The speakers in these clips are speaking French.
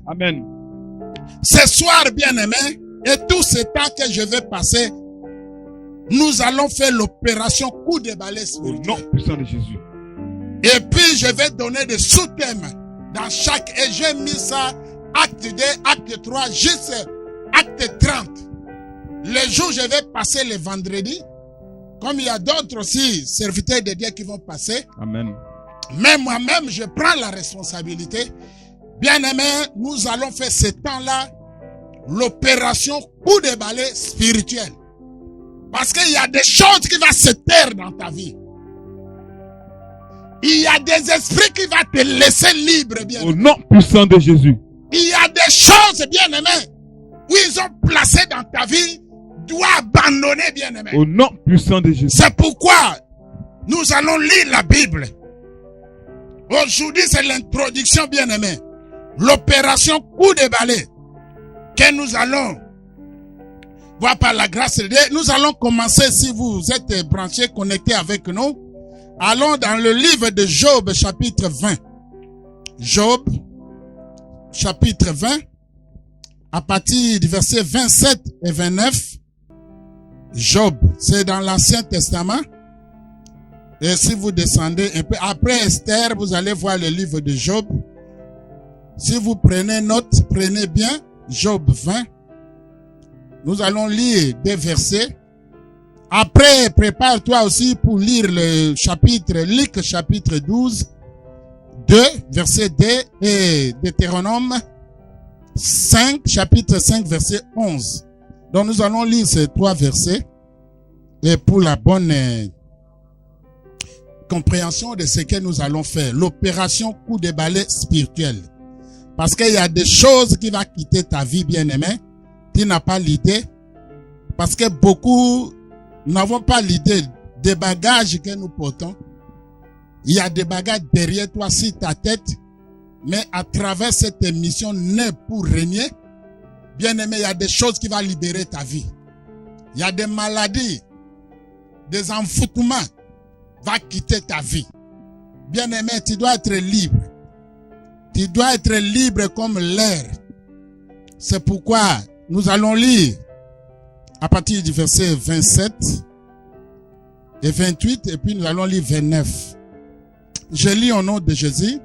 Amen. Ce soir, bien-aimé, et tout ce temps que je vais passer, nous allons faire l'opération coup de balai Au nom spirituel. puissant de Jésus. Et puis, je vais donner des sous-thèmes dans chaque... Et j'ai mis ça, acte 2, acte 3, juste acte 30. Le jour, je vais passer le vendredi. Comme il y a d'autres aussi, serviteurs de Dieu qui vont passer. Amen. Mais moi-même, je prends la responsabilité. Bien-aimé, nous allons faire ce temps-là, l'opération coup de balai spirituel. Parce qu'il y a des choses qui vont se taire dans ta vie. Il y a des esprits qui vont te laisser libre, bien-aimé. Au nom puissant de Jésus. Il y a des choses, bien-aimé, où ils ont placé dans ta vie, dois abandonner, bien-aimé. Au nom puissant de Jésus. C'est pourquoi nous allons lire la Bible. Aujourd'hui, c'est l'introduction, bien-aimé. L'opération coup de balai que nous allons voir par la grâce de Dieu. Nous allons commencer, si vous êtes branchés, connectés avec nous. Allons dans le livre de Job, chapitre 20. Job, chapitre 20, à partir du verset 27 et 29. Job, c'est dans l'Ancien Testament. Et si vous descendez un peu après Esther, vous allez voir le livre de Job. Si vous prenez note, prenez bien Job 20. Nous allons lire des versets. Après, prépare-toi aussi pour lire le chapitre, Luc chapitre 12, 2, verset 2 et Deutéronome 5, chapitre 5, verset 11. Donc nous allons lire ces trois versets et pour la bonne compréhension de ce que nous allons faire. L'opération coup de balai spirituel. Parce qu'il y a des choses qui vont quitter ta vie, bien-aimé. Tu n'as pas l'idée. Parce que beaucoup n'avons pas l'idée des bagages que nous portons. Il y a des bagages derrière toi sur ta tête. Mais à travers cette émission née pour régner, bien-aimé, il y a des choses qui vont libérer ta vie. Il y a des maladies, des envoûtements va quitter ta vie. Bien-aimé, tu dois être libre. Tu dois être libre comme l'air. C'est pourquoi nous allons lire à partir du verset 27 et 28 et puis nous allons lire 29. Je lis au nom de Jésus.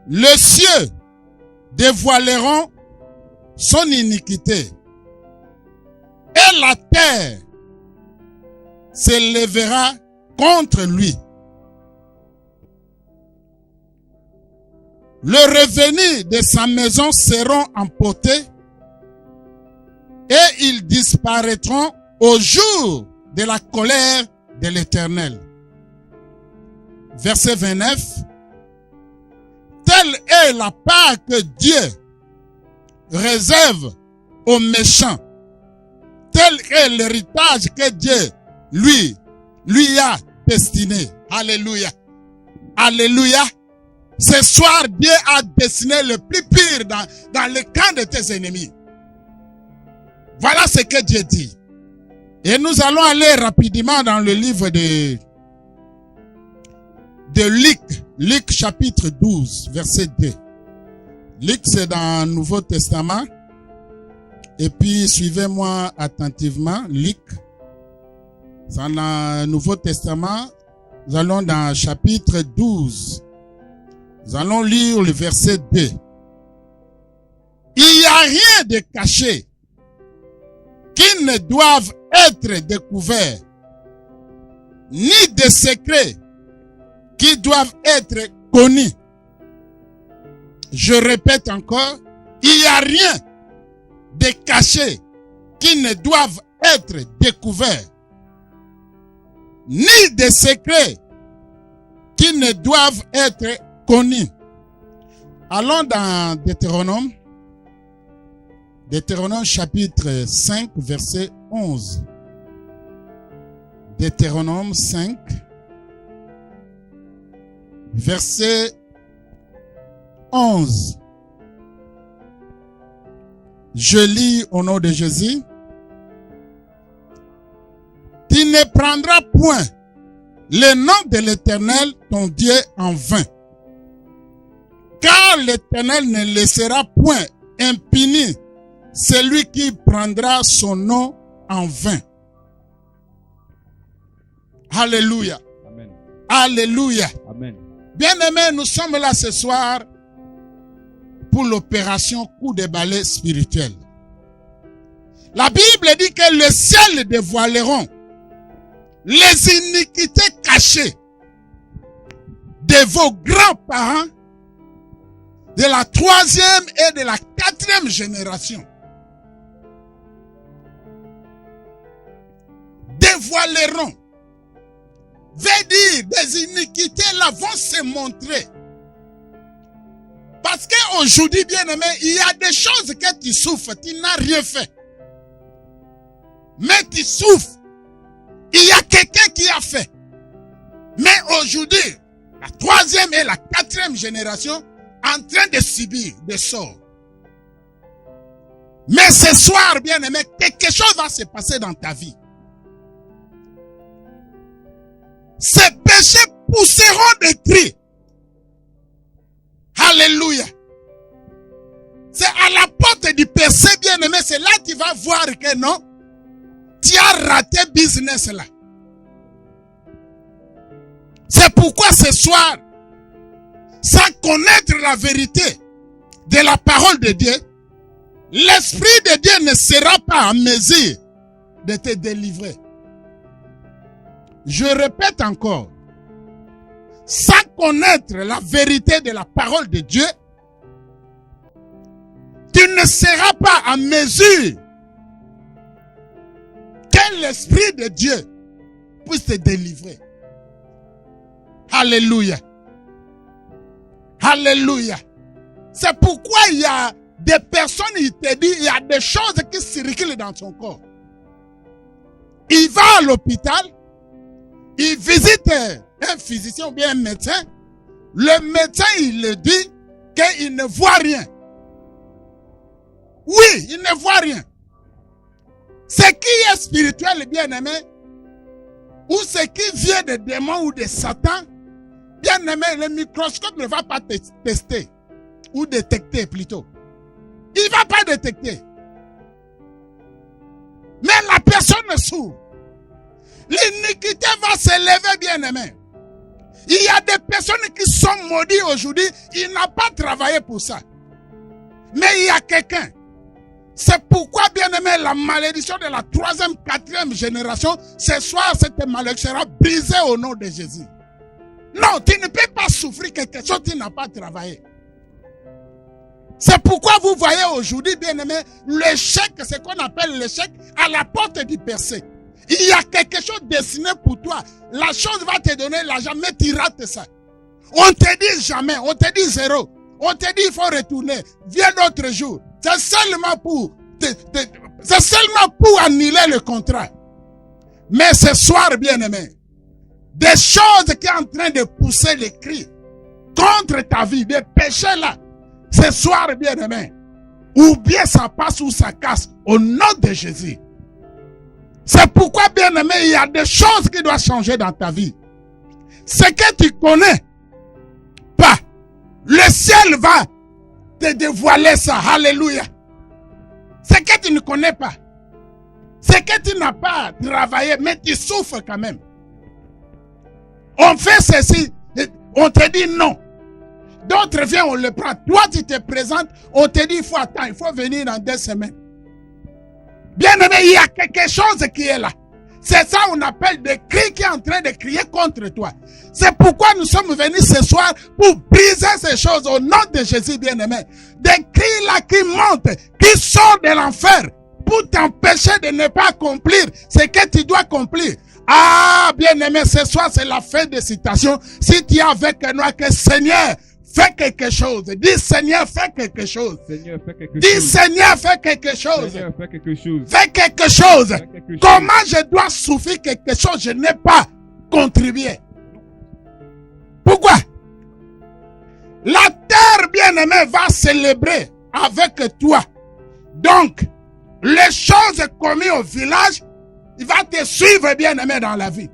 Les cieux dévoileront son iniquité et la terre s'élèvera contre lui. Le revenu de sa maison seront emportés et ils disparaîtront au jour de la colère de l'Éternel. Verset 29. Telle est la part que Dieu réserve aux méchants. Tel est l'héritage que Dieu lui a destiné. Alléluia. Alléluia. Ce soir, Dieu a destiné le plus pire dans le camp de tes ennemis. Voilà ce que Dieu dit. Et nous allons aller rapidement dans le livre de Luc. Luc chapitre 12, verset 2. Luc, c'est dans le Nouveau Testament. Et puis, suivez-moi attentivement. Luc, c'est dans le Nouveau Testament. Nous allons dans chapitre 12. Nous allons lire le verset 2. Il n'y a rien de caché qui ne doive être découvert, ni de secrets qui doivent être connus. Je répète encore, il n'y a rien de caché qui ne doivent être découverts, ni de secrets qui ne doivent être connus. Allons dans Deutéronome. Deutéronome chapitre 5, verset 11. Deutéronome 5, verset 11. Je lis au nom de Jésus. Tu ne prendras point le nom de l'Éternel, ton Dieu, en vain. Car l'Éternel ne laissera point impuni celui qui prendra son nom en vain. Alléluia. Amen. Alléluia. Amen. Bien-aimés, nous sommes là ce soir pour l'opération coup de balai spirituel. La Bible dit que le ciel dévoileront les iniquités cachées de vos grands-parents, de la 3e et de la 4e génération. Dévoileront. Veut dire, des iniquités là vont se montrer. Parce qu'aujourd'hui, bien-aimé, il y a des choses que tu souffres, tu n'as rien fait. Mais tu souffres. Il y a quelqu'un qui a fait. Mais aujourd'hui, la 3e et la 4e génération en train de subir des sorts. Mais ce soir, bien-aimé, quelque chose va se passer dans ta vie. Ces péchés pousseront des cris. Alléluia. C'est à la porte du péché, bien-aimé, c'est là que tu vas voir que non, tu as raté business là. C'est pourquoi ce soir, sans connaître la vérité de la parole de Dieu, l'Esprit de Dieu ne sera pas en mesure de te délivrer. Je répète encore, sans connaître la vérité de la parole de Dieu, tu ne seras pas en mesure que l'Esprit de Dieu puisse te délivrer. Alléluia. Alléluia. C'est pourquoi il y a des personnes, il te dit, il y a des choses qui circulent dans son corps. Il va à l'hôpital, il visite un physicien ou bien un médecin. Le médecin, il le dit qu'il ne voit rien. Oui, il ne voit rien. Ce qui est spirituel, bien-aimé, ou ce qui vient des démons ou de Satan, bien-aimé, le microscope ne va pas tester ou détecter plutôt. Il ne va pas détecter. Mais la personne s'ouvre. L'iniquité va s'élever, bien-aimé. Il y a des personnes qui sont maudites aujourd'hui, ils n'ont pas travaillé pour ça. Mais il y a quelqu'un. C'est pourquoi, bien-aimé, la malédiction de la 3e, 4e génération, ce soir, cette malédiction sera brisée au nom de Jésus. Non, tu ne peux pas souffrir quelque chose que tu n'as pas travaillé. C'est pourquoi vous voyez aujourd'hui, bien-aimé, l'échec, ce qu'on appelle l'échec, à la porte du percé. Il y a quelque chose destiné pour toi. La chose va te donner l'argent, mais tu rates ça. On te dit jamais, on te dit zéro. On te dit il faut retourner. Viens d'autres jours. C'est seulement pour annuler le contrat. Mais ce soir, bien-aimé, des choses qui sont en train de pousser les cris contre ta vie, des péchés là, ce soir, bien-aimé, ou bien ça passe ou ça casse, au nom de Jésus. C'est pourquoi, bien-aimé, il y a des choses qui doivent changer dans ta vie. Ce que tu connais pas, le ciel va te dévoiler ça. Alléluia. Ce que tu ne connais pas, ce que tu n'as pas travaillé, mais tu souffres quand même. On fait ceci, on te dit non. D'autres viennent, on le prend. Toi, tu te présentes, on te dit, il faut attendre, il faut venir dans 2 semaines. Bien aimé, il y a quelque chose qui est là. C'est ça qu'on appelle des cris qui est en train de crier contre toi. C'est pourquoi nous sommes venus ce soir pour briser ces choses au nom de Jésus, bien aimé. Des cris là qui montent, qui sortent de l'enfer pour t'empêcher de ne pas accomplir ce que tu dois accomplir. Ah, bien aimé, ce soir c'est la fin de citation. Si tu es avec nous, que Seigneur, fais quelque chose. Dis Seigneur, fais quelque chose. Seigneur, fais quelque Dis chose. Seigneur, fais quelque chose. Seigneur, fais quelque chose. Fais quelque chose. Fais quelque chose. Comment je dois souffrir quelque chose, je n'ai pas contribué. Pourquoi? La terre bien-aimée va célébrer avec toi. Donc, les choses commises au village, il va te suivre bien-aimé dans la vie.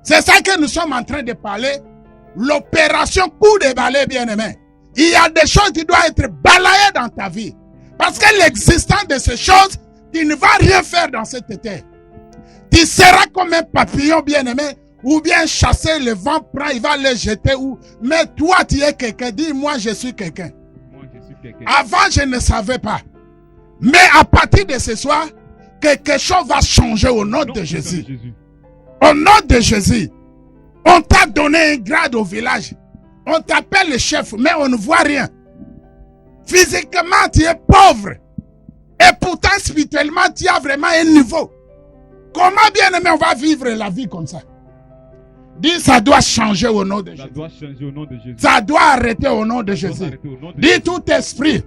C'est ça que nous sommes en train de parler. L'opération coup de balai bien-aimé. Il y a des choses qui doivent être balayées dans ta vie. Parce que l'existence de ces choses, tu ne vas rien faire dans cette terre. Tu seras comme un papillon bien-aimé, ou bien chasser, le vent prend, il va le jeter où. Mais toi, tu es quelqu'un. Dis, moi, je suis quelqu'un. Moi, je suis quelqu'un. Avant, je ne savais pas. Mais à partir de ce soir, quelque chose va changer au nom de Jésus. Au nom de Jésus. On t'a donné un grade au village. On t'appelle le chef, mais on ne voit rien. Physiquement, tu es pauvre. Et pourtant, spirituellement, tu as vraiment un niveau. Comment bien aimé on va vivre la vie comme ça? Dis, ça doit changer au nom de Jésus. Ça doit changer au nom de Jésus. Ça doit arrêter au nom de Jésus. Dis tout esprit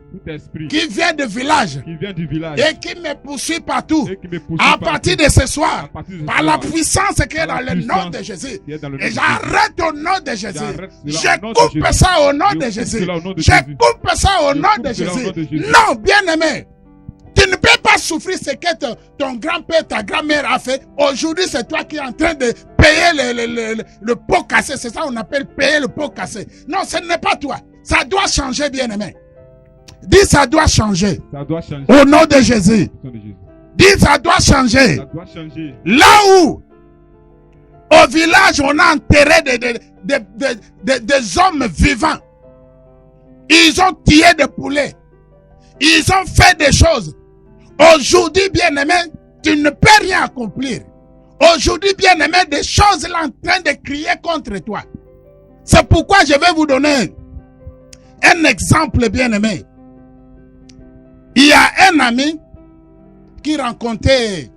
qui vient du village et qui me poursuit partout. À partir de ce soir, par la puissance qui est dans le nom de Jésus. Et j'arrête au nom de Jésus. Je coupe ça au nom de Jésus. Je coupe ça au nom de Jésus. Non, bien aimé. Tu ne peux pas souffrir ce que ton grand-père, ta grand-mère a fait. Aujourd'hui, c'est toi qui es en train de payer le pot cassé. C'est ça qu'on appelle payer le pot cassé. Non, ce n'est pas toi. Ça doit changer, bien-aimé. Dis, ça doit changer. Ça doit changer. Au nom de Jésus. Dis, ça doit changer. Ça doit changer. Là où, au village, on a enterré des hommes vivants. Ils ont tué des poulets. Ils ont fait des choses. Aujourd'hui, bien-aimé, tu ne peux rien accomplir. Aujourd'hui, bien-aimé, des choses sont en train de crier contre toi. C'est pourquoi je vais vous donner un exemple, bien-aimé. Il y a un ami qui rencontrait...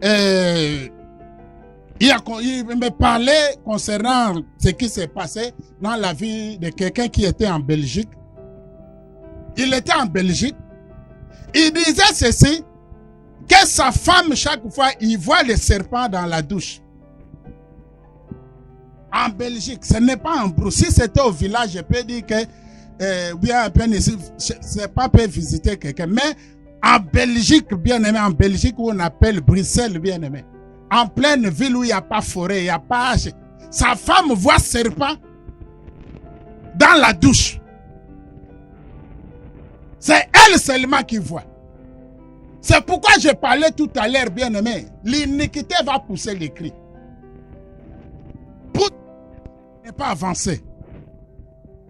il me parlait concernant ce qui s'est passé dans la vie de quelqu'un qui était en Belgique. Il était en Belgique. Il disait ceci, que sa femme, chaque fois, il voit le serpent dans la douche. En Belgique, ce n'est pas en Bruxelles. Si c'était au village, je peux dire que, bien à peine ici, c'est pas peut visiter quelqu'un. Mais en Belgique, bien aimé, en Belgique, où on appelle Bruxelles, bien aimé. En pleine ville où il n'y a pas forêt, il n'y a pas... Sa femme voit serpent dans la douche. C'est elle seulement qui voit. C'est pourquoi je parlais tout à l'heure, bien aimé. L'iniquité va pousser les cris. Pour ne pas avancer.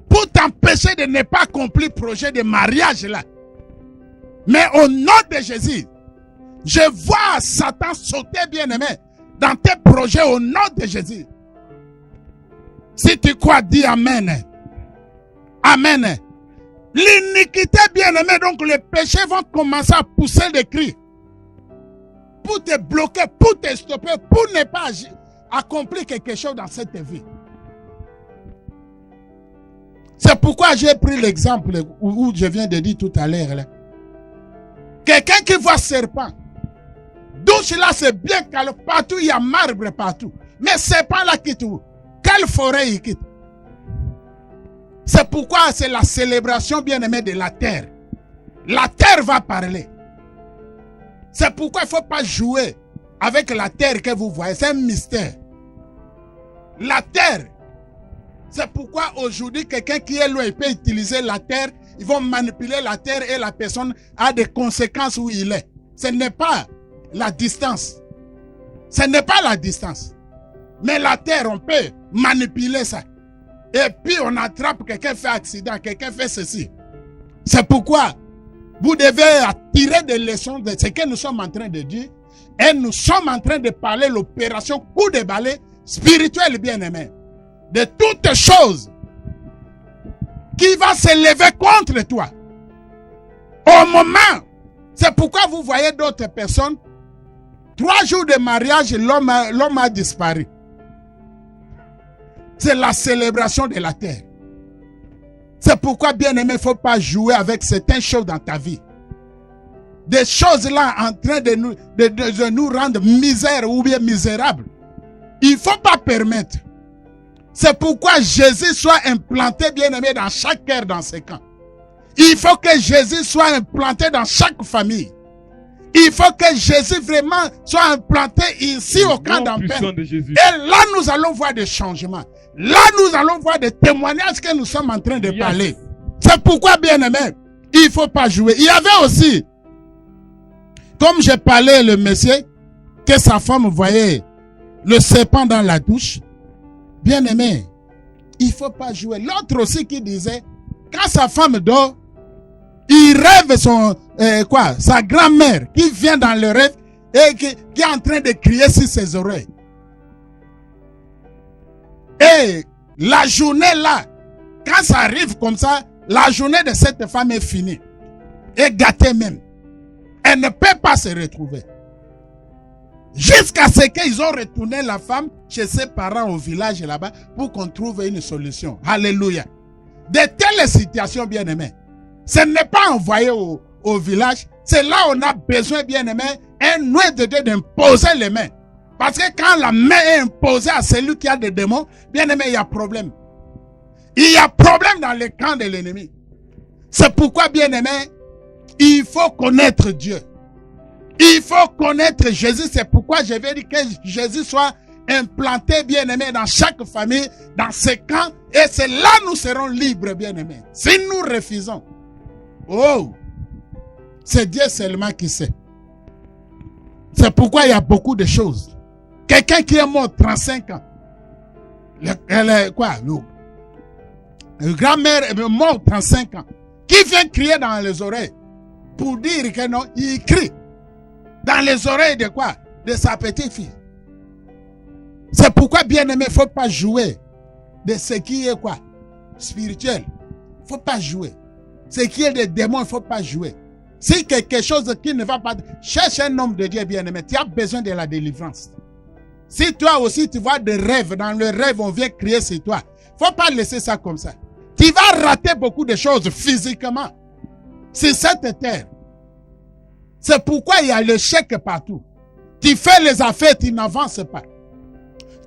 Pour t'empêcher de ne pas accomplir le projet de mariage là. Mais au nom de Jésus, je vois Satan sauter, bien aimé, dans tes projets au nom de Jésus. Si tu crois, dis Amen. Amen. L'iniquité, bien-aimé, donc les péchés vont commencer à pousser des cris. Pour te bloquer, pour te stopper, pour ne pas accomplir quelque chose dans cette vie. C'est pourquoi j'ai pris l'exemple où je viens de dire tout à l'heure. Quelqu'un qui voit serpent. Douche là, c'est bien calme. Partout, il y a marbre partout. Mais serpent là quitte où? Quelle forêt il quitte? C'est pourquoi c'est la célébration bien-aimée de la terre. La terre va parler. C'est pourquoi il ne faut pas jouer avec la terre que vous voyez. C'est un mystère. La terre. C'est pourquoi aujourd'hui, quelqu'un qui est loin, il peut utiliser la terre. Ils vont manipuler la terre et la personne a des conséquences où il est. Ce n'est pas la distance. Ce n'est pas la distance. Mais la terre, on peut manipuler ça. Et puis on attrape, quelqu'un fait accident, quelqu'un fait ceci. C'est pourquoi vous devez tirer des leçons de ce que nous sommes en train de dire. Et nous sommes en train de parler l'opération coup de balai spirituel, bien-aimé. De toutes choses qui va se lever contre toi. Au moment, c'est pourquoi vous voyez d'autres personnes, 3 jours de mariage, l'homme a disparu. C'est la célébration de la terre. C'est pourquoi, bien-aimé, il ne faut pas jouer avec certaines choses dans ta vie. Des choses là en train de nous rendre misères ou bien misérables. Il ne faut pas permettre. C'est pourquoi Jésus soit implanté, bien-aimé, dans chaque cœur dans ces camps. Il faut que Jésus soit implanté dans chaque famille. Il faut que Jésus vraiment soit implanté ici au camp d'Ampère. Et là, nous allons voir des changements. Là, nous allons voir des témoignages que nous sommes en train de parler. C'est pourquoi, bien-aimé, il ne faut pas jouer. Il y avait aussi, comme j'ai parlé le monsieur, que sa femme voyait le serpent dans la douche. Bien-aimé, il ne faut pas jouer. L'autre aussi qui disait, quand sa femme dort, il rêve sa grand-mère qui vient dans le rêve et qui est en train de crier sur ses oreilles. Et la journée là, quand ça arrive comme ça, la journée de cette femme est finie. Et gâtée même. Elle ne peut pas se retrouver. Jusqu'à ce qu'ils ont retourné la femme chez ses parents au village là-bas pour qu'on trouve une solution. Alléluia. De telles situations, bien-aimés, ce n'est pas envoyé au village. C'est là où on a besoin, bien-aimé, un noué de Dieu d'imposer les mains. Parce que quand la main est imposée à celui qui a des démons, bien-aimé, il y a problème. Il y a problème dans le camp de l'ennemi. C'est pourquoi, bien-aimé, il faut connaître Dieu. Il faut connaître Jésus. C'est pourquoi je vais dire que Jésus soit implanté, bien-aimé, dans chaque famille, dans ces camps. Et c'est là que nous serons libres, bien-aimés. Si nous refusons, oh, c'est Dieu seulement qui sait. C'est pourquoi il y a beaucoup de choses. Quelqu'un qui est mort 35 ans. Le grand-mère est mort 35 ans. Qui vient crier dans les oreilles pour dire que non, il crie dans les oreilles de quoi? De sa petite fille. C'est pourquoi, bien-aimé, il ne faut pas jouer de ce qui est quoi? Spirituel. Il ne faut pas jouer. Ce qui est des démons, il ne faut pas jouer. Si quelque chose qui ne va pas, cherche un homme de Dieu, bien-aimé, tu as besoin de la délivrance. Si toi aussi tu vois des rêves, dans le rêve on vient crier sur toi, il ne faut pas laisser ça comme ça. Tu vas rater beaucoup de choses physiquement. C'est cette terre. C'est pourquoi il y a l'échec partout. Tu fais les affaires, tu n'avances pas.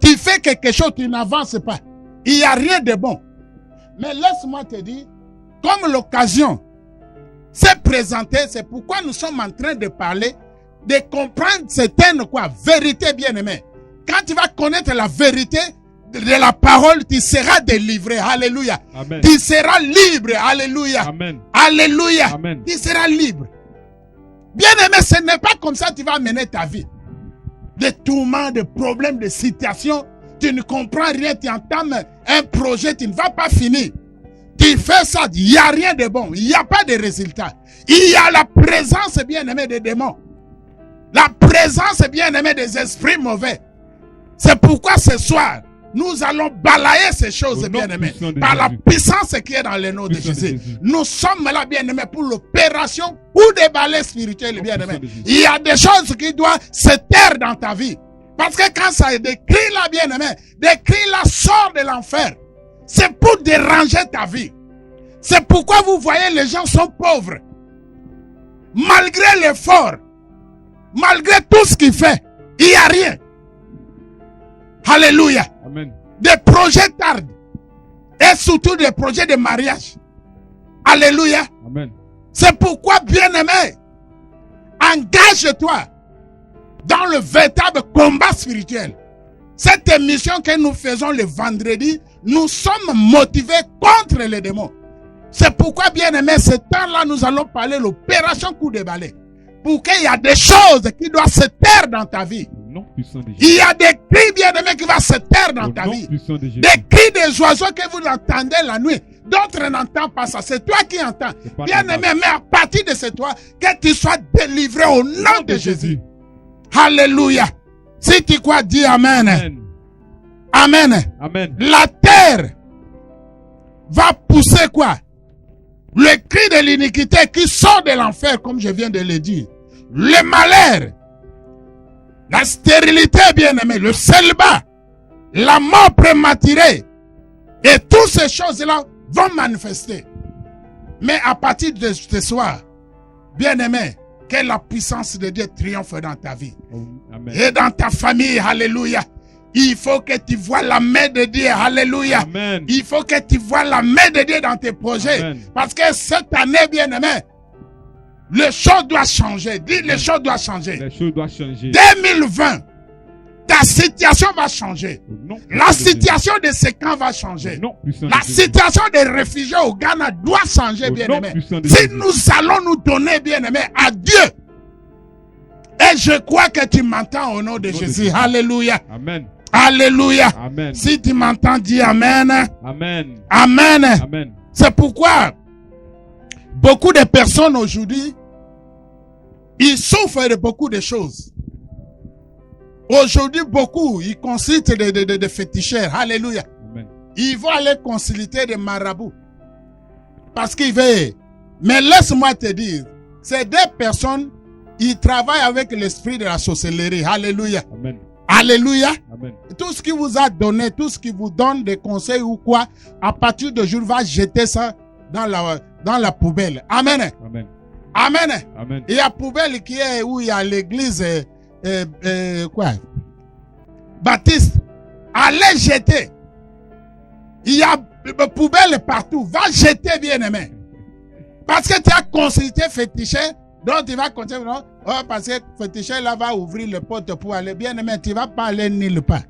Tu fais quelque chose, tu n'avances pas. Il n'y a rien de bon. Mais laisse-moi te dire, comme l'occasion s'est présentée, c'est pourquoi nous sommes en train de parler, de comprendre certaines vérités, bien-aimées. Quand tu vas connaître la vérité de la parole, tu seras délivré. Alléluia. Amen. Tu seras libre. Alléluia. Amen. Alléluia. Amen. Tu seras libre. Bien-aimé, ce n'est pas comme ça que tu vas mener ta vie. Des tourments, des problèmes, des situations. Tu ne comprends rien, tu entames un projet, tu ne vas pas finir. Tu fais ça, il n'y a rien de bon. Il n'y a pas de résultat. Il y a la présence, bien-aimé, des démons. La présence, bien-aimé, des esprits mauvais. C'est pourquoi ce soir, nous allons balayer ces choses, bien-aimés, par la puissance qui est dans le nom de Jésus. Nous sommes là, bien-aimés, pour l'opération ou des balais spirituels, bien-aimés. Il y a des choses qui doivent se taire dans ta vie. Parce que quand ça est décrit là, bien-aimé, décrit là sort de l'enfer. C'est pour déranger ta vie. C'est pourquoi vous voyez les gens sont pauvres. Malgré l'effort, malgré tout ce qu'il fait, il n'y a rien. Alléluia. Amen. Des projets tardent. Et surtout des projets de mariage. Alléluia. Amen. C'est pourquoi, bien-aimé, engage-toi dans le véritable combat spirituel. Cette émission que nous faisons le vendredi, nous sommes motivés contre les démons. C'est pourquoi, bien-aimé, ce temps-là, nous allons parler de l'opération coup de balai. Pour qu'il y ait des choses qui doivent se taire dans ta vie. nom puissant de Il Jésus. y a des cris, bien-aimés, qui vont se taire dans Au ta nom vie. puissant de Jésus. Des cris des oiseaux que vous entendez la nuit. D'autres n'entendent pas ça. C'est toi qui entends. C'est pas Bien-aimé, normal. mais à partir de ce toi, que tu sois délivré au nom de Jésus. Alléluia. Si tu crois, dis Amen. Amen. Amen. Amen. La terre va pousser quoi? Le cri de l'iniquité qui sort de l'enfer, comme je viens de le dire. Le malheur, la stérilité, bien-aimé, le célibat, la mort prématurée, et toutes ces choses-là vont manifester. Mais à partir de ce soir, bien-aimé, que la puissance de Dieu triomphe dans ta vie Amen. et dans ta famille. Alléluia. Il faut que tu vois la main de Dieu. Alléluia. Amen. Il faut que tu vois la main de Dieu dans tes projets. Amen. Parce que cette année, bien-aimé, les choses doivent changer. Dis, les choses doivent changer. Les choses doivent changer. 2020, ta situation va changer. Au nom La puissant de Jésus. situation de ces camps va Au changer. nom puissant de La Jésus. situation des réfugiés au Ghana doit changer, Au bien-aimé. nom puissant de Si Jésus. nous allons nous donner, bien-aimé, à Dieu. Et je crois que tu m'entends au nom de Au nom de Jésus. Jésus. Alléluia. Amen. Alléluia. Amen. Si tu m'entends, dis Amen. Amen. Amen. Amen. C'est pourquoi beaucoup de personnes aujourd'hui, ils souffrent de beaucoup de choses. Aujourd'hui, beaucoup, ils consultent des féticheurs. Alléluia. Amen. Ils vont aller consulter des marabouts. Parce qu'ils veulent. Mais laisse-moi te dire, ces deux personnes, ils travaillent avec l'esprit de la sorcellerie. Alléluia. Amen. Alléluia. Amen. Tout ce qui vous a donné, tout ce qui vous donne des conseils ou quoi, à partir de jour, va jeter ça dans la poubelle. Amen. Amen. Amen. Amen. Il y a poubelle qui est où il y a l'église, quoi? Baptiste. Allez jeter. Il y a poubelle partout. Va jeter, bien aimé. Parce que tu as consulté féticheur, donc tu vas continuer, non? Oh, parce que féticheur là va ouvrir le porte pour aller. Bien aimé, tu vas pas aller nulle part.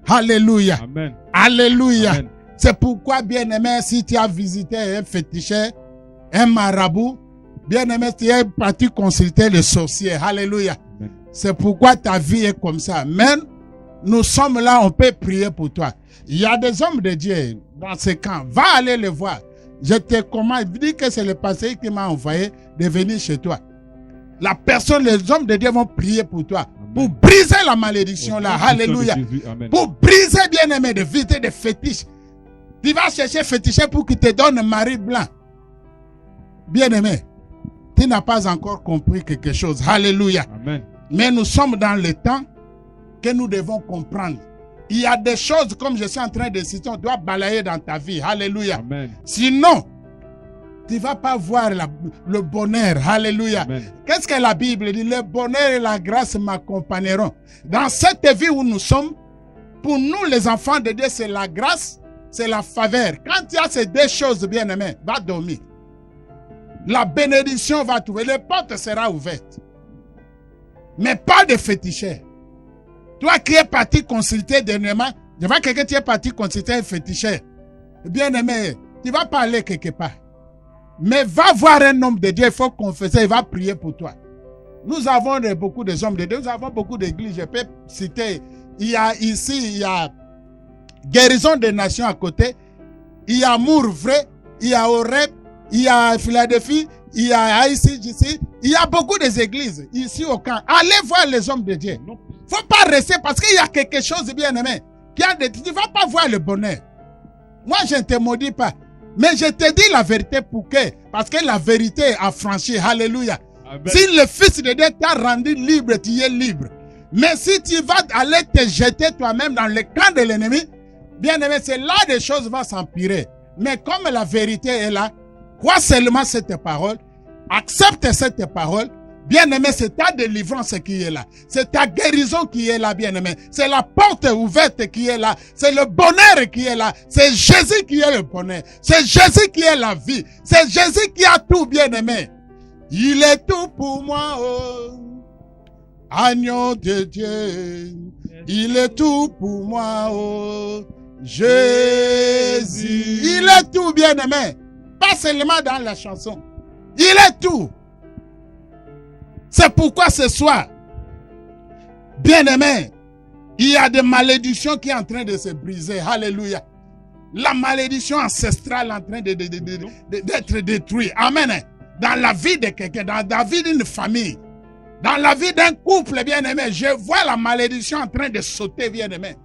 Alléluia. Amen. Alléluia. Amen. C'est pourquoi, bien aimé, si tu as visité un féticheur, un marabout, bien aimé, tu es parti consulter le sorcier. Alléluia. Amen. C'est pourquoi ta vie est comme ça. Même nous sommes là, on peut prier pour toi. Il y a des hommes de Dieu dans ce camp. Va aller les voir. Je te commande, dis que c'est le pasteur qui m'a envoyé de venir chez toi. La personne, les hommes de Dieu vont prier pour toi. Amen. Pour briser la malédiction Au là. nom puissant de Alléluia. Jésus. Amen. Pour briser, bien aimé, de vider des fétiches. Tu vas chercher féticheur pour qu'il te donne un mari blanc. Bien aimé, tu n'as pas encore compris quelque chose. Alléluia. Amen. Mais nous sommes dans le temps que nous devons comprendre. Il y a des choses, comme je suis en train de citer, on doit balayer dans ta vie. Alléluia. Amen. Sinon, tu ne vas pas voir le bonheur. Alléluia. Amen. Qu'est-ce que la Bible dit? Le bonheur et la grâce m'accompagneront. Dans cette vie où nous sommes, pour nous les enfants de Dieu, c'est la grâce, c'est la faveur. Quand il y a ces deux choses, bien aimé, va dormir. La bénédiction va trouver. Les portes seront ouvertes. Mais pas de féticheur. Toi qui es parti consulter dernièrement, je vois quelqu'un qui est parti consulter un féticheur. Bien aimé, tu vas pas aller quelque part. Mais va voir un homme de Dieu, il faut confesser, il va prier pour toi. Nous avons beaucoup de hommes de Dieu, nous avons beaucoup d'églises. Je peux citer, il y a ici, il y a Guérison des Nations à côté, il y a Amour Vrai, il y a Oreb, il y a Philadelphie, il y a ICGC, il y a beaucoup d'églises ici au camp. Allez voir les hommes de Dieu. Non. Faut pas rester parce qu'il y a quelque chose de bien aimé. Tu ne vas pas voir le bonheur. Moi, je ne te maudis pas. Mais je te dis la vérité pour que, parce que la vérité a franchi. Alléluia. Amen. Si le Fils de Dieu t'a rendu libre, tu es libre. Mais si tu vas aller te jeter toi-même dans le camp de l'ennemi, bien aimé, c'est là que les choses vont s'empirer. Mais comme la vérité est là, crois seulement cette parole, accepte cette parole. Bien aimé, c'est ta délivrance qui est là. C'est ta guérison qui est là, bien aimé. C'est la porte ouverte qui est là. C'est le bonheur qui est là. C'est Jésus qui est le bonheur. C'est Jésus qui est la vie. C'est Jésus qui a tout, bien aimé. Il est tout pour moi, oh. Agneau de Dieu. Il est tout pour moi, oh. Jésus. Il est tout, bien aimé. Pas seulement dans la chanson. Il est tout. C'est pourquoi ce soir, Bien-aimé, il y a des malédictions qui sont en train de se briser. Alléluia. La malédiction ancestrale est en train d'être détruite. Amen. Dans la vie de quelqu'un, dans la vie d'une famille, dans la vie d'un couple, bien-aimé, je vois la malédiction en train de sauter, bien-aimé.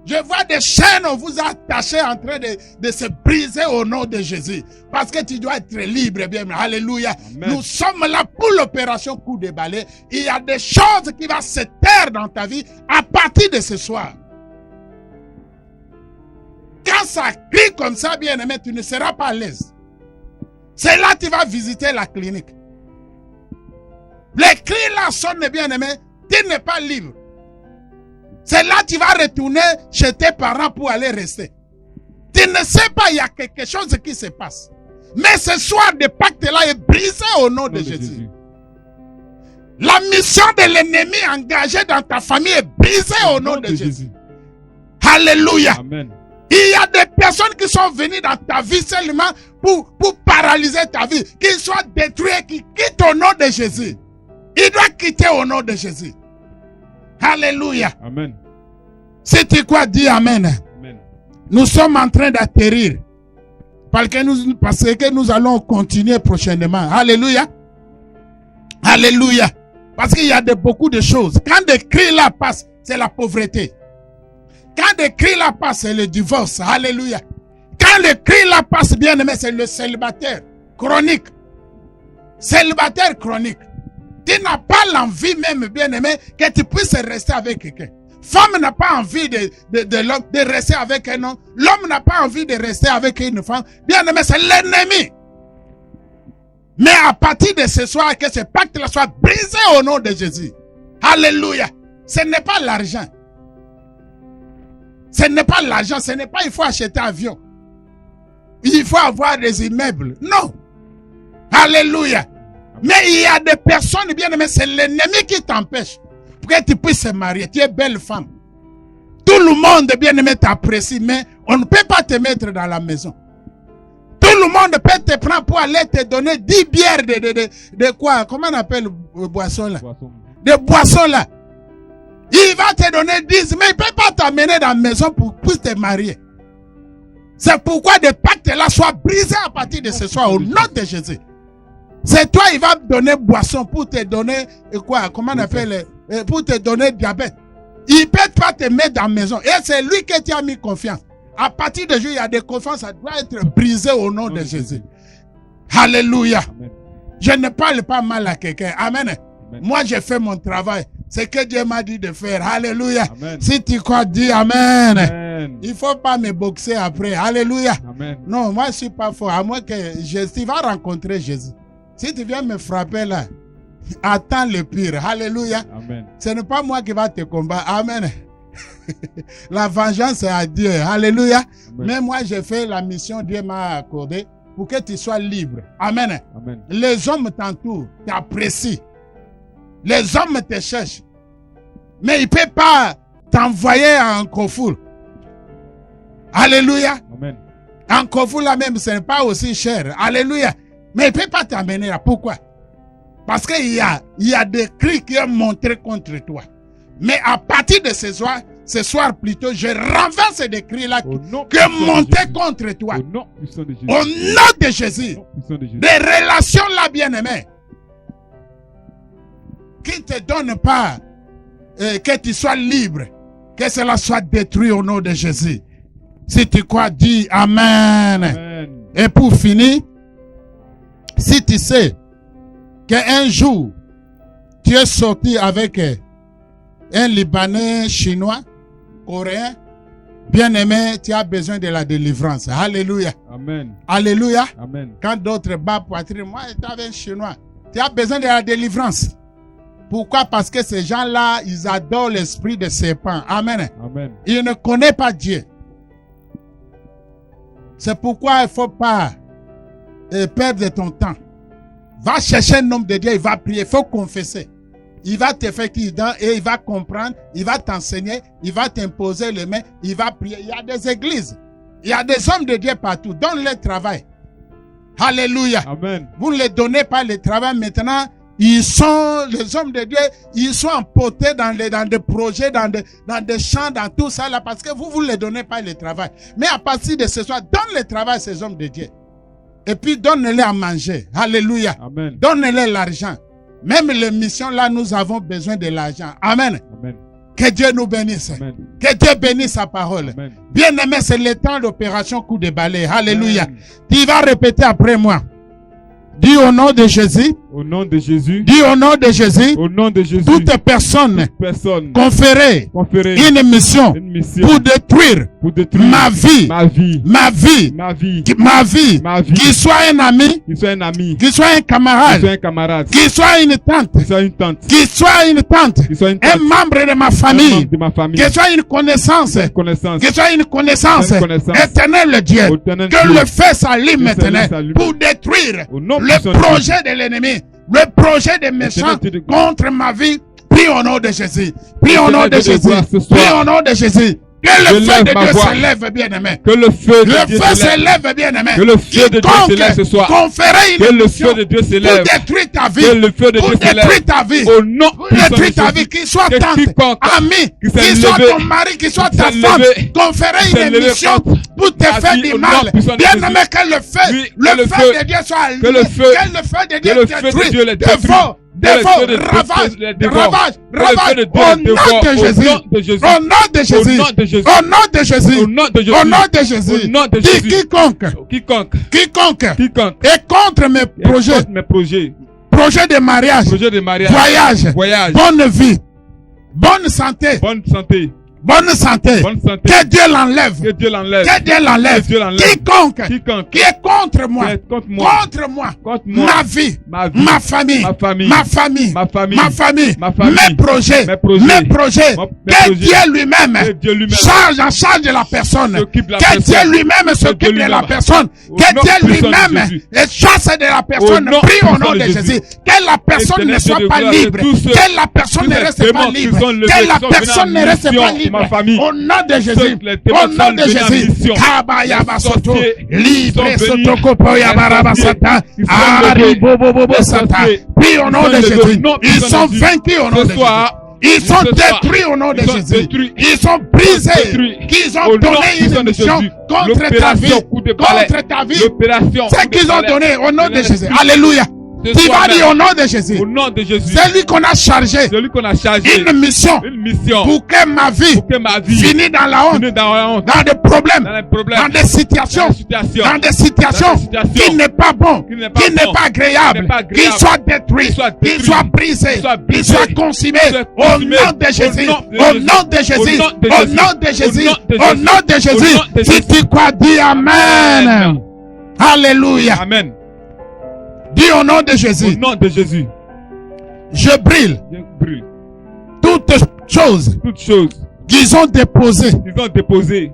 Je vois des chaînes vous attachées en train de se briser au nom de Jésus. Parce que tu dois être libre, bien-aimé. Alléluia. Amen. Nous sommes là pour l'opération coup de balai. Il y a des choses qui vont se taire dans ta vie à partir de ce soir. Quand ça crie comme ça, bien-aimé, tu ne seras pas à l'aise. C'est là que tu vas visiter la clinique. Les cris là sonnent, bien-aimé, tu n'es pas libre. C'est là que tu vas retourner chez tes parents pour aller rester. Tu ne sais pas, il y a quelque chose qui se passe. Mais ce soir, le pacte là est brisé au nom de Jésus. La mission de l'ennemi engagée dans ta famille est brisée au nom de Jésus. Alléluia. Amen. Il y a des personnes qui sont venues dans ta vie seulement pour paralyser ta vie. Qu'ils soient détruits, qui quittent au nom de Jésus. Ils doivent quitter au nom de Jésus. Alléluia. Amen. Si tu crois, dis Amen. Amen. Nous sommes en train d'atterrir. Parce que nous allons continuer prochainement. Alléluia. Alléluia. Parce qu'il y a beaucoup de choses. Quand des cris là passent, c'est la pauvreté. Quand des cris là passent, c'est le divorce. Alléluia. Quand le cri là passe, bien aimé, c'est le célibataire chronique. Célibataire chronique. Tu n'as pas l'envie même, bien aimé, que tu puisses rester avec quelqu'un. Femme n'a pas envie de rester avec un homme. L'homme n'a pas envie de rester avec une femme. Bien aimé, c'est l'ennemi. Mais à partir de ce soir, que ce pacte-là soit brisé au nom de Jésus. Alléluia. Ce n'est pas l'argent. Ce n'est pas l'argent. Ce n'est pas il faut acheter un avion. Il faut avoir des immeubles. Non. Alléluia. Mais il y a des personnes, bien aimées, c'est l'ennemi qui t'empêche pour que tu puisses te marier. Tu es belle femme. Tout le monde, bien aimé, t'apprécie, mais on ne peut pas te mettre dans la maison. Tout le monde peut te prendre pour aller te donner 10 bières de quoi? Comment on appelle boisson là? De boissons là. Il va te donner 10, mais il ne peut pas t'amener dans la maison pour te marier. C'est pourquoi le pacte là soit brisé à partir de ce soir au nom de Jésus. C'est toi, il va te donner boisson pour te donner quoi? Comment on appelle? Pour te donner diabète. Il ne peut pas te mettre dans la maison. Et c'est lui qui t'a mis confiance. À partir de jour, il y a des confiances, ça doit être brisé au nom de Jésus. Alléluia. Amen. Je ne parle pas mal à quelqu'un. Amen. Amen. Moi, j'ai fait mon travail. C'est que Dieu m'a dit de faire. Alléluia. Amen. Si tu crois, dis Amen. Amen. Il ne faut pas me boxer après. Alléluia. Amen. Non, moi, je ne suis pas fort. À moins que tu vas rencontrer Jésus. Si tu viens me frapper là, attends le pire. Alléluia. Amen. Ce n'est pas moi qui va te combattre. Amen. La vengeance est à Dieu. Alléluia. Amen. Mais moi, j'ai fait la mission que Dieu m'a accordée pour que tu sois libre. Amen. Amen. Les hommes t'entourent, t'apprécient. Les hommes te cherchent. Mais ils ne peuvent pas t'envoyer en Carrefour. Alléluia. Amen. En Carrefour là même, ce n'est pas aussi cher. Alléluia. Mais il ne peut pas t'amener là. Pourquoi? Parce qu'il y a des cris qui ont montré contre toi. Mais à partir de ce soir plutôt, je renverse des cris là qui ont monté contre toi. Au nom de Jésus. Des relations là, bien-aimées, qui ne te donnent pas que tu sois libre, que cela soit détruit au nom de Jésus. Si tu crois, dis Amen. Amen. Et pour finir, si tu sais qu'un jour, tu es sorti avec un Libanais, Chinois, Coréen, bien-aimé, tu as besoin de la délivrance. Alléluia. Amen. Alléluia. Amen. Quand d'autres battent poitrine, moi, j'étais avec un Chinois. Tu as besoin de la délivrance. Pourquoi? Parce que ces gens-là, ils adorent l'esprit de serpent. Amen. Amen. Ils ne connaissent pas Dieu. C'est pourquoi il ne faut pas perdre ton temps. Va chercher un homme de Dieu, il va prier, il faut confesser. Il va te faire dedans et il va comprendre, il va t'enseigner, il va t'imposer les mains, il va prier. Il y a des églises, il y a des hommes de Dieu partout. Donne-leur travail. Alléluia. Amen. Vous ne les donnez pas le travail maintenant, les hommes de Dieu, ils sont emportés dans des projets, dans des champs, dans tout ça là, parce que vous ne les donnez pas le travail. Mais à partir de ce soir, donne le travail à ces hommes de Dieu. Et puis donne-les à manger. Alléluia. Amen. Donne-les l'argent. Même les missions là, nous avons besoin de l'argent. Amen. Amen. Que Dieu nous bénisse. Amen. Que Dieu bénisse sa parole. Amen. Bien-aimé, c'est le temps d'opération coup de balai. Alléluia. Amen. Tu vas répéter après moi. Dis au nom de Jésus. Au nom de Jésus. Dis au nom de Jésus. Au nom de Jésus. Toute personne Personne. conférer Conférer. une mission Une mission. pour détruire Pour détruire. ma vie. Ma vie. Ma vie. Ma vie. Ma vie. Ma vie. Qu'il soit un ami. Qu'il soit un ami. Qu'il soit un Qu'il camarade. soit un camarade. Qu'il soit une tante. Qu'il soit une tante. Qu'il soit une tante. Qu'il soit une Un tante. membre de ma Un famille. membre de ma famille. Qu'il soit une connaissance. Une connaissance. Que soit une connaissance, Une connaissance. éternel Dieu, Éternel que Dieu. le feu s'allume Que le feu maintenant s'allume. pour détruire Au nom le puissant de projet de l'ennemi, le projet des méchants Dieu de- contre ma vie. Prie au nom de Jésus. Prie au nom de Éternel Dieu de Jésus. gloire, ce soir. Prie au nom de Jésus. Que Je le feu lève de ma Dieu voix. s'élève, bien-aimé. Que le feu de Le Dieu feu s'élève. s'élève, bien-aimé. Que le feu de Dieu s'élève ce soir. Conférer Que une le mission feu de Dieu pour s'élève. détruire ta vie. Que le feu de Pour Dieu détruire s'élève. ta vie. Au nom Pour puissant de détruire ta Jésus. vie, qu'il soit Que tante, quiconque ami, qui s'est qu'il soit levé, ton mari, qu'il soit qui ta s'est femme, levé, conférer qui s'est une levé mission contre pour te ta faire vie du au mal. nom puissant de Bien Jésus. aimé, que le feu, Oui, le que le feu feu, de Dieu soit allumé. que le feu, Que le feu de Dieu que le feu de détruise, Dieu les détruise. dévore, Que le dévore, feu de Dieu ravage, les dévore. ravage, Que le feu ravage, de Dieu au les nom dévore. de Au Jésus, nom de Jésus. au nom de Jésus, Au nom de Jésus. au nom de Jésus, Au nom de Jésus. au nom de Jésus, Au nom de Dis Jésus. quiconque Quiconque. est contre mes Et projets, contre mes projets. projets de mariage, Projet de mariage. voyage, Voyage. bonne vie, bonne santé, Bonne santé. bonne santé, Bonne santé. que Dieu l'enlève, Que Dieu l'enlève. que Dieu l'enlève, Que Dieu l'enlève. quiconque Quiconque. qui est contre moi, Qui est contre moi. Contre moi. ma vie, Ma vie. ma famille, Ma famille. ma famille, Ma famille. ma famille, Ma famille. mes projets, Mes projets. mes projets, Mes que projets. Dieu lui-même Que Dieu lui-même charge de la personne, s'occupe de la que personne. Dieu lui-même s'occupe de la lui-même. personne, Au que nom Dieu puissant de lui-même Jésus. chasse de la personne, Au nom prie au puissant nom de de Jésus. Jésus, que la personne Éternel ne Dieu soit de pas gloire, libre, tous ceux- que la personne tous ne les reste pas démons qui libre, sont levés, que la qui sont personne venus ne en reste pas mission, libre, ma famille. au nom de Jésus, les démons au nom sont de venus en Jésus, mission. Kabayaba Les Soto, sorciers libre sont venus. Sotokopo Yabaraba Les Sata, sorciers qui sont Ari levés. Bobo Les Sata, sorciers prie au nom sont de levés au Jésus, nom ils puissant sont de Jésus. vaincus au nom Ce de Jésus. soir, Ils sont ce soir, détruits au nom de ils sont Jésus. détruits. Ils sont brisés. détruits. Qu'ils Au ont nom donné puissant une de mission Jésus. contre ta vie. L'opération coup de balai. Contre ta vie. L'opération C'est coup de qu'ils ont balai. donné au nom de Le Jésus. Esprit. Alléluia. Ce Tu soir vas dire même, au nom de Jésus. Au nom de Jésus. C'est lui qu'on a chargé Celui qu'on a chargé. une mission Une mission. pour que ma vie Pour que ma vie finisse dans la honte, finisse dans la honte. dans des problèmes, Dans les problèmes. dans des situations, Dans des situations. dans des situations Dans des situations qui n'est pas bon, qui n'est pas qui n'est bon, pas agréable, qui n'est pas agréable, qu'il soit détruit, qu'il soit qu'il détruit, soit brisé, qu'il soit qu'il brisé, soit consumé qu'il soit au consumé, nom de Jésus, au nom de Jésus, au nom de Jésus, au nom de Jésus. Si tu crois, dis Amen. Alléluia. Amen. Dis au nom de Au Jésus, nom de Jésus. je brûle Je brûle toutes choses toutes choses qu'ils ont déposées qu'ils ont déposées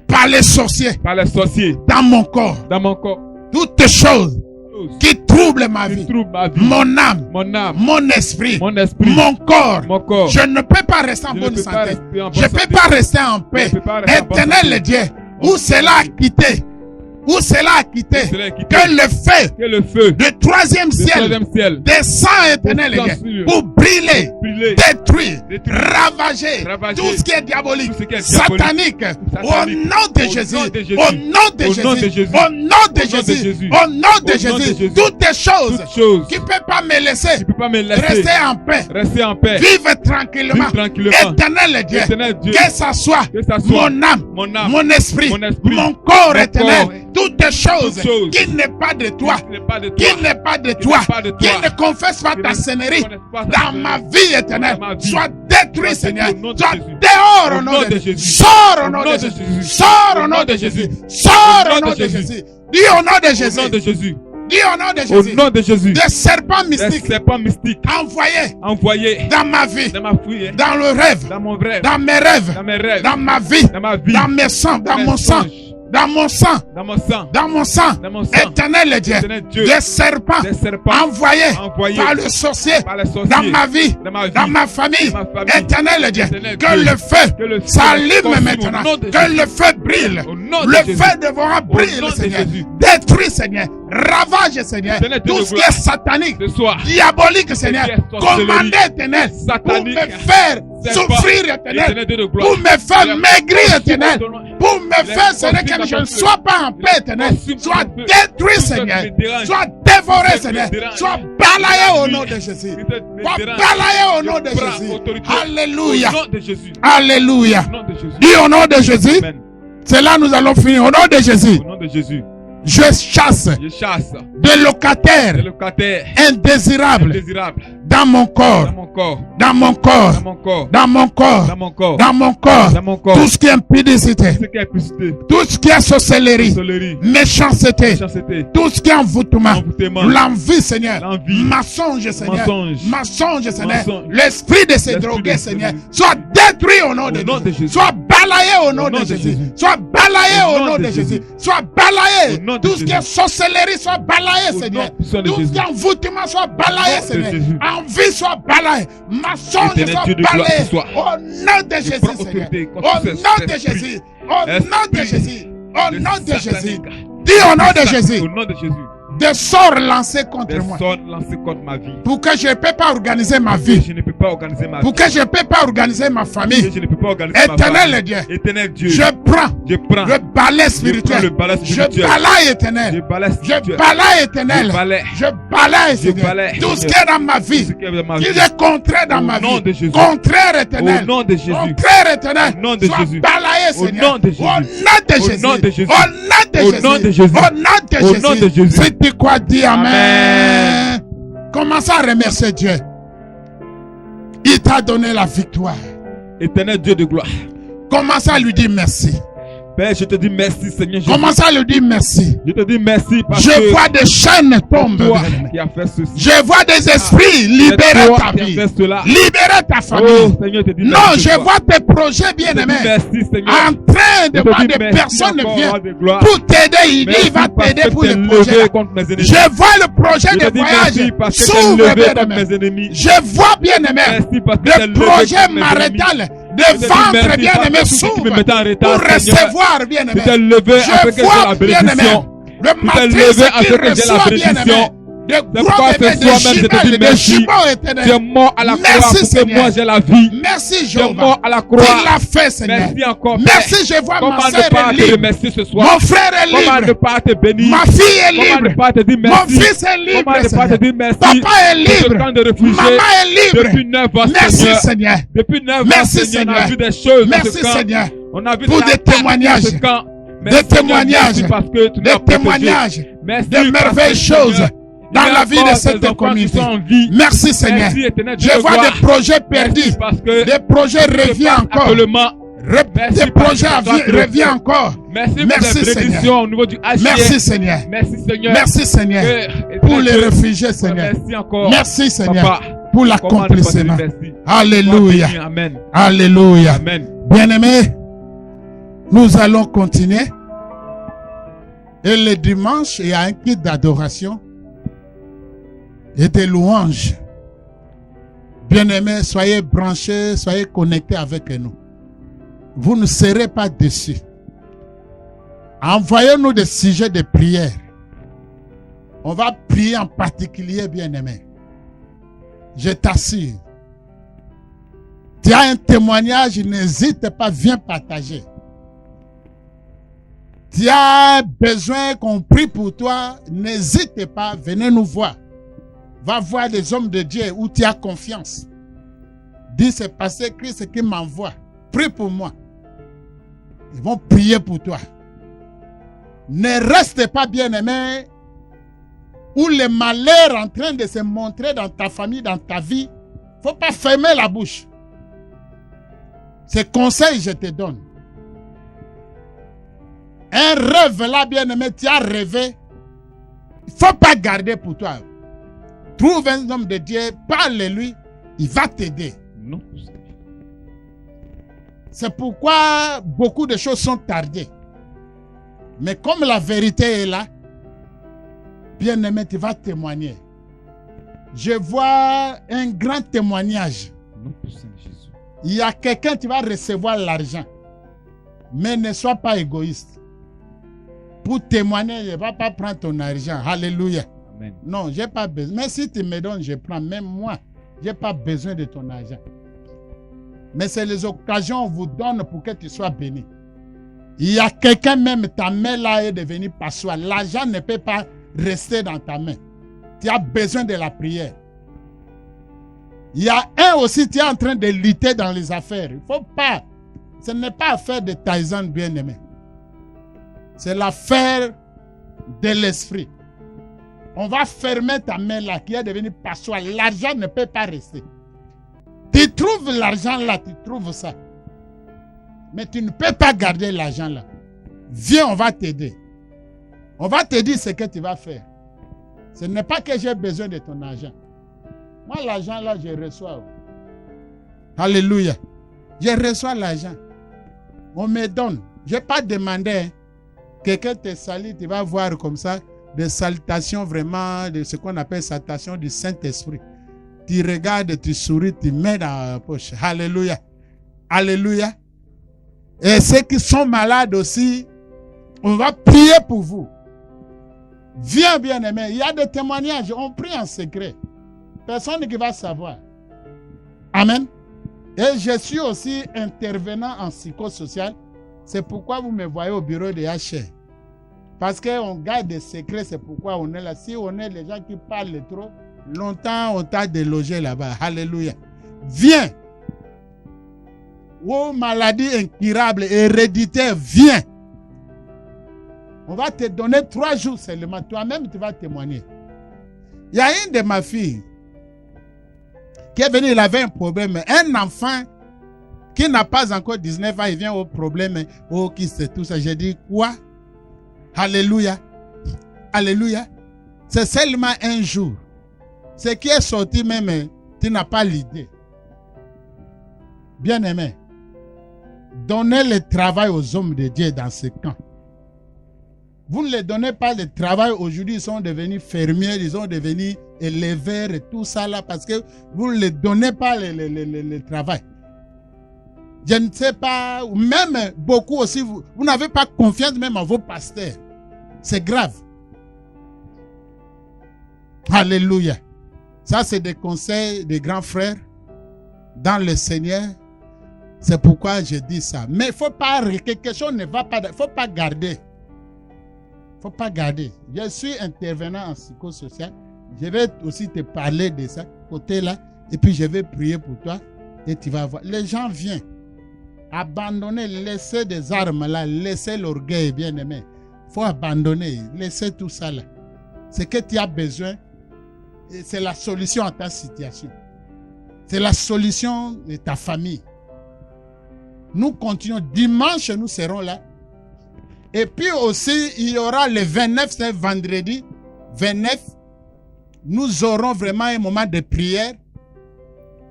par les sorciers par les sorciers dans mon corps. dans mon corps. Toutes choses Choses qui troublent ma qui vie, troublent ma vie, mon âme, âme, mon esprit, mon esprit, mon corps. mon corps. Je ne peux pas rester en Je ne bonne peux pas santé. rester en bonne Je ne peux santé. pas rester en paix. Je ne peux pas rester en bonne Éternel santé. Dieu, où cela a quitté, où cela a quitté, Où cela a quitté. que le feu Que le feu du troisième du ciel troisième ciel descend, éternel Descend Dieu, sur- pour brûler, brûler, détruire, Détruire, ravager ravager tout ce qui est diabolique, tout ce qui est diabolique, satanique, au satanique, nom de au Jésus, nom de Jésus, au nom de au nom de Jésus, Jésus, au nom de au nom de Jésus, Jésus, au nom de au nom de Jésus, Jésus, toutes les choses toutes choses qui ne peuvent pas me laisser tu peux pas me laisser rester en paix, rester en paix. vivre tranquillement, Vivre tranquillement. éternel Dieu, Éternel Dieu, que ça soit que ça soit mon âme, mon âme, mon esprit, mon esprit, mon corps mon éternel, corps, toutes les choses toutes choses qui n'est pas de toi, qui n'est pas de toi, qui n'est pas de qui toi, n'est pas de qui toi, ne confesse pas qui ta ne seigneurie connaisse pas ta dans seigneurie, ma vie éternelle, dans ma vie, soit détruit, soit Seigneur, détruit au nom de soit Jésus. dehors au nom de Jésus, sors au nom de Jésus, sors au nom de Jésus, sors au nom de Jésus, dis au nom de au nom de Jésus, Jésus, dis au nom de au Jésus, nom de Jésus, des serpents les mystiques serpents mystiques envoyés envoyés dans ma vie, dans ma fouille, dans le rêve, dans mon rêve, dans mes rêves, dans mes rêves, dans ma vie, dans ma vie, dans mes sangs, dans mes mon sang, songes, dans mon sang, dans mon sang, dans mon sang, dans mon sang, éternel Dieu, Éternel Dieu, des serpents des serpents envoyés envoyés par le sorcier par les sorciers dans ma vie, dans ma vie, dans ma famille, dans ma famille, éternel Dieu, Éternel que Dieu, le feu que le feu s'allume consume maintenant, au nom de que Jésus. le feu brille, Au nom nom de Le Jésus. feu dévorant brille, nom de Seigneur. Jésus. Détruis, Seigneur. Ravage, Seigneur. Éternel Dieu Tout de ce qui gloire. est satanique, Ce soir, diabolique, Seigneur. qui est sorcellerie, Commandez, Éternel, pour satanique, me faire serpent, souffrir, Éternel. Éternel Dieu de gloire. Pour me faire Les maigrir, consume Éternel. ton nom. Pour me Les faire, Seigneur, consume que je dans ne ton sois pas en paix, Les Éternel. consume Sois dans ton feu. détruit, Tout ce qui Seigneur. me dérange. Sois dévoré, Tout ce qui Seigneur. me dérange. Sois balayé au Oui. nom de Jésus. Qui te Sois dérange. balayé au nom de Je prends Jésus. autorité. Alléluia. Au nom de Jésus. Alléluia. Au nom de Jésus. Dis au nom de Jésus. Amen. C'est là nous allons finir. Au nom de Jésus. Au nom de Jésus. Je chasse Je chasse des locataires les locataires indésirables indésirables dans mon dans corps. mon corps. Dans mon corps. Dans mon corps. Dans mon corps. Dans mon corps. Dans mon corps. Dans mon corps. Tout ce qui est impudicité. Ce qui est impudicité. Tout ce qui est sorcellerie. Sorcellerie. Méchanceté. Méchanceté. Tout ce qui est envoûtement. Envoûtement. L'envie, Seigneur. L'envie. Mensonge, Seigneur. Mensonge. Mensonge, Seigneur. Mensonge. L'esprit de ces L'esprit drogués, de Seigneur. ces- Soit détruit au nom Au de nom de Jésus. Jésus. Soit balayé au nom de Jésus. Soit balayé au nom de Jésus. Soit balayé. Au nom de Tout ce qui est Jésus. sorcellerie soit balayé, Au Seigneur. nom puissant de Tout ce Jésus. qui est envoûtement soit balayé, Au nom de Seigneur. Jésus. Envie soit balayé. Mensonge Éternel soit Dieu de gloire, balayé. ce soir. Au nom de Jésus, prends Seigneur. autorité contre Au ce nom de esprit. Jésus. Au nom de Esprit Jésus. Au de nom de Jésus. satanique. Dis au nom de Jésus. Au nom de Jésus. Des sorts lancés contre Des moi. sorts lancés contre ma vie. Pour que je ne peux pas organiser ma vie. Je ne peux pas organiser ma vie. Pour que je ne peux pas organiser ma famille. Je ne peux pas organiser ma Éternel famille. Dieu. Éternel Dieu. Je prends Je prends le balai spirituel. le balai spirituel. Je balaye Je éternel. balaye Je spirituel. balaye éternel. Je balaye. Je balaye, Seigneur. balaye, Tout ce Seigneur. qui est dans ma vie. Tout ce qui est dans ma Qui vie. est contraire dans Au ma nom vie. de Jésus. Contraire éternel. Au nom de Jésus. Contraire éternel. Au nom de Sois Jésus. balayé, Au Seigneur. nom de Jésus. Au nom de Au Jésus. nom de Jésus. Au nom de Au Jésus. nom de Jésus. Au nom de Au Jésus. nom de Jésus. Si tu crois, dis Amen. Amen. Commence à remercier Dieu. Il t'a donné la victoire. Éternel Dieu de gloire. Commence à lui dire merci. Père, je te dis merci, Seigneur Jésus. Commence à lui dire merci. Je te dis merci parce Je que vois des chaînes c'est tomber. toi qui as fait ceci. Je vois des esprits libérer C'est toi ta qui as vie. fait cela. Libérer ta Oh, famille. Seigneur, je te dis Non, merci. je vois tes projets Je te dis bien-aimés merci, Seigneur. en train de Je te voir dis des merci personnes encore, viennent roi de gloire. pour t'aider. Il dit, Merci il va parce t'aider que pour t'es le levé projet. contre mes ennemis. Je vois le projet Je te de dis merci voyage parce que t'es s'ouvre, levé bien-aimé. contre mes ennemis. Je vois bien-aimé. Merci parce que t'es Le levé projet contre mes ennemis. marital Je de te dis ventre merci bien-aimé parce que tu me s'ouvre mettais en retard, pour Seigneur. recevoir bien-aimé. Tu t'es levé afin que Je j'ai la vois bien-aimé. bénédiction. Le Tu t'es matrice levé qui afin que j'ai la reçoit bien-aimé. bénédiction. De C'est gros pourquoi bébés, ce de soir même je te dis jumelles, de merci. jumeaux Tu es éternels. mort à la croix Merci, pour que Seigneur. moi j'ai la vie. Merci Tu es Jéhovah. mort à la Tu croix. l'as fait, Seigneur. Merci encore, Père. Merci, je vois Comment ma ne sœur pas est te libre. remercier ce soir? Mon frère est Comment ne libre. pas te bénir? Ma fille est Comment ne libre. pas te dire Mon merci? fils est libre, Comment ne pas te Seigneur. dire merci? Papa est Pour ce libre. camp de réfugiés. Maman est libre. Depuis 9 ans, Merci, Seigneur. Seigneur. Depuis 9 ans, Merci, Seigneur, on a Seigneur. vu des choses dans ce Merci, camp. Seigneur. On a vu Pour de des l'attaque dans témoignages. ce camp. Mais Des Seigneur, témoignages. merci parce que tu nous Des as protégés. témoignages. Merci De parce que, merveilleuses Seigneur, choses il y dans a la vie encore de ces cette enfants qui communauté. sont en vie. Merci, Seigneur. Merci, Éternel Dieu Je de vois gloire. des projets perdus. Merci parce que Des projets reviennent encore. actuellement. Merci Des parce projets que tu as reviennent encore. Merci pour Merci, les Seigneur. bénédictions au niveau du HCR. Merci, Seigneur. Merci, Seigneur. Merci, Seigneur. Que- Pour les Dieu, réfugiés, Seigneur. Merci encore. Merci, Seigneur. Papa. Pour Comment ne pas dire l'accomplissement. merci? Alléluia. Sois béni. Amen. Alléluia. Amen. Bien-aimés, nous allons continuer. Et le dimanche, il y a un kit d'adoration et de louanges. Bien-aimés, soyez branchés, soyez connectés avec nous. Vous ne serez pas déçus. Envoyez-nous des sujets de prière. On va prier en particulier, bien-aimés. Je t'assure. Tu as un témoignage, n'hésite pas, viens partager. Tu as besoin qu'on prie pour toi, n'hésite pas, venez nous voir. Va voir des hommes de Dieu où tu as confiance. Dis, c'est pasteur Christ qui m'envoie. Prie pour moi. Ils vont prier pour toi. Ne reste pas bien-aimé où le malheur est en train de se montrer dans ta famille, dans ta vie. Il ne faut pas fermer la bouche. Ce conseil, je te donne. Un rêve là, bien-aimé, tu as rêvé. Il ne faut pas garder pour toi. Trouve un homme de Dieu, parle-lui, il va t'aider. Non. C'est pourquoi beaucoup de choses sont tardées. Mais comme la vérité est là, bien-aimé, tu vas témoigner. Je vois un grand témoignage. Non, puissant Jésus. Il y a quelqu'un qui va recevoir l'argent. Mais ne sois pas égoïste. pour témoigner, je ne vais pas prendre ton argent. Alléluia. Amen. Non, je n'ai pas besoin. Mais si tu me donnes, je prends. Même moi, je n'ai pas besoin de ton argent. Mais c'est les occasions qu'on vous donne pour que tu sois béni. Il y a quelqu'un même, ta main là est devenue passoire. L'argent ne peut pas rester dans ta main. Tu as besoin de la prière. Il y a un aussi, tu es en train de lutter dans les affaires. Il ne faut pas. Ce n'est pas affaire de Tyson bien-aimé. C'est l'affaire de l'esprit. On va fermer ta main là qui est devenue passoire. L'argent ne peut pas rester. Tu trouves l'argent là, tu trouves ça. Mais tu ne peux pas garder l'argent là. Viens, on va t'aider. On va te dire ce que tu vas faire. Ce n'est pas que j'ai besoin de ton argent. Moi, l'argent là, je reçois. Alléluia. Je reçois l'argent. On me donne. Je n'ai pas demandé. Hein. Quelqu'un te salue, tu vas voir comme ça des salutations vraiment, de ce qu'on appelle salutation du Saint-Esprit. Tu regardes, tu souris, tu mets dans la poche. Alléluia. Alléluia. Et ceux qui sont malades aussi, on va prier pour vous. Viens, bien-aimé. Il y a des témoignages. On prie en secret. Personne qui va savoir. Amen. Et je suis aussi intervenant en psychosocial. C'est pourquoi vous me voyez au bureau de HR. Parce qu'on garde des secrets, c'est pourquoi on est là. Si on est les gens qui parlent trop, longtemps on t'a délogé là-bas. Alléluia. Viens. Oh, maladie incurable, héréditaire, viens. On va te donner 3 jours seulement. Toi-même, tu vas témoigner. Il y a une de ma fille qui est venue, il avait un problème. Un enfant qui n'a pas encore 19 ans, il vient au problème. Oh, qui c'est tout ça? J'ai dit, quoi? Alléluia. Alléluia. C'est seulement un jour. Ce qui est sorti même, tu n'as pas l'idée. Bien-aimé, donnez le travail aux hommes de Dieu dans ce camp. Vous ne les donnez pas le travail. Aujourd'hui, ils sont devenus fermiers, ils sont devenus éleveurs et tout ça là parce que vous ne les donnez pas le travail. Je ne sais pas, même beaucoup aussi, vous n'avez pas confiance même en vos pasteurs. C'est grave. Alléluia. Ça, c'est des conseils des grands frères dans le Seigneur. C'est pourquoi je dis ça. Mais il ne faut pas, quelque chose ne va pas, il ne faut pas garder. Il ne faut pas garder. Je suis intervenant en psychosocial. Je vais aussi te parler de ça, côté là. Et puis je vais prier pour toi. Et tu vas voir. Les gens viennent. Abandonner, laisser des armes là, laisser l'orgueil, bien aimé. Il faut abandonner, laisser tout ça là. Ce que tu as besoin, c'est la solution à ta situation. C'est la solution de ta famille. Nous continuons. Dimanche, nous serons là. Et puis aussi, il y aura le 29, c'est vendredi. 29, nous aurons vraiment un moment de prière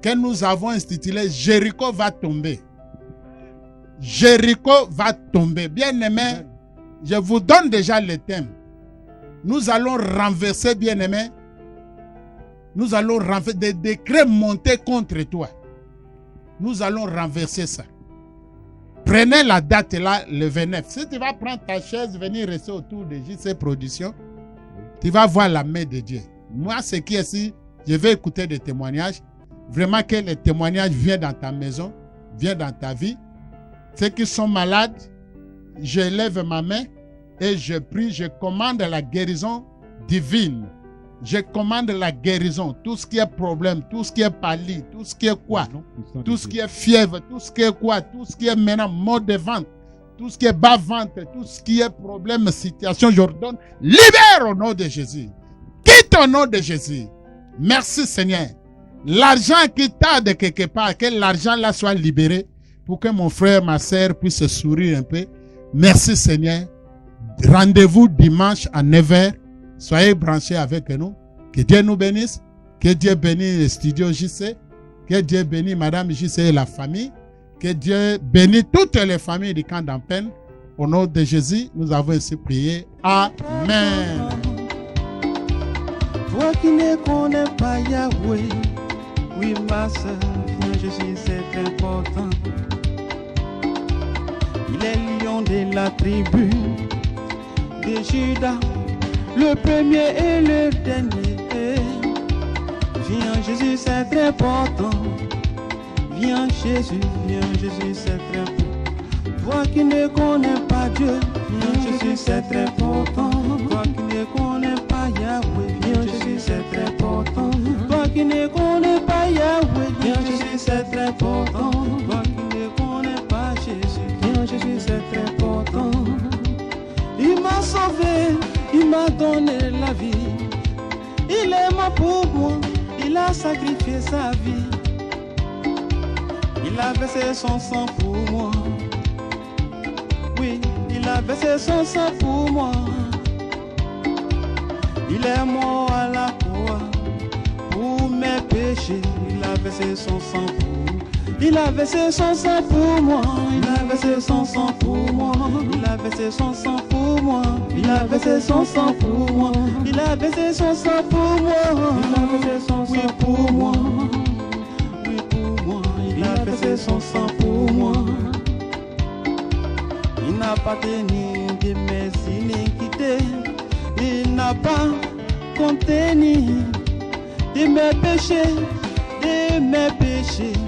que nous avons intitulé Jéricho va tomber. Jéricho va tomber. Bien aimé, je vous donne déjà le thème. Nous allons renverser, bien aimé. Nous allons renverser des décrets montés contre toi. Nous allons renverser ça. Prenez la date là, le 29. Si tu vas prendre ta chaise, venir rester autour de JC Productions, tu vas voir la main de Dieu. Moi, ce qui est ici, je vais écouter des témoignages. Vraiment que les témoignages viennent dans ta maison, viennent dans ta vie. Ceux qui sont malades, je lève ma main et je prie, je commande la guérison divine. Je commande la guérison. Tout ce qui est problème, tout ce qui est pâli, tout ce qui est quoi, tout ce qui est fièvre, tout ce qui est quoi, tout ce qui est maintenant mot de ventre, tout ce qui est bas-ventre, tout ce qui est problème, situation, j'ordonne, libère au nom de Jésus. Quitte au nom de Jésus. Merci Seigneur. L'argent qui tarde quelque part, que l'argent là soit libéré pour que mon frère, ma sœur puisse sourire un peu. Merci Seigneur. Rendez-vous dimanche à 9h. Soyez branchés avec nous. Que Dieu nous bénisse. Que Dieu bénisse le studio JC. Que Dieu bénisse Madame JC et la famille. Que Dieu bénisse toutes les familles du camp d'Ampen. Au nom de Jésus, nous avons ainsi prié. Amen. Toi qui ne connais pas Yahweh, oui ma soeur, Jésus c'est important. Il est lion de la tribu de et Judas, le premier et le dernier. Viens Jésus, c'est très important. Viens Jésus, c'est très important. Toi qui ne connais pas Dieu, viens Jésus, c'est très important. Toi qui ne connais pas Yahweh, viens Jésus, c'est très important. Toi qui ne connais pas Yahweh, viens Jésus, c'est très important. Toi qui ne connais pas Jésus, viens Jésus, c'est très important. Il m'a sauvé, il m'a donné la vie. Il est mort pour moi, il a sacrifié sa vie. Il a versé son sang pour moi. Oui, il a versé son sang pour moi. Il est mort à la croix pour mes péchés. Il a versé son sang pour moi. Il a versé son sang pour moi. Il a versé son sang pour moi. Il a versé son sang pour moi. Il a versé son sang pour moi. Il a versé son sang pour moi. Il a versé son sang pour moi. Oui, pour moi. Il a versé son sang pour moi. Il n'a pas tenu de mes iniquités. Il n'a pas contenu de mes péchés, de mes péchés.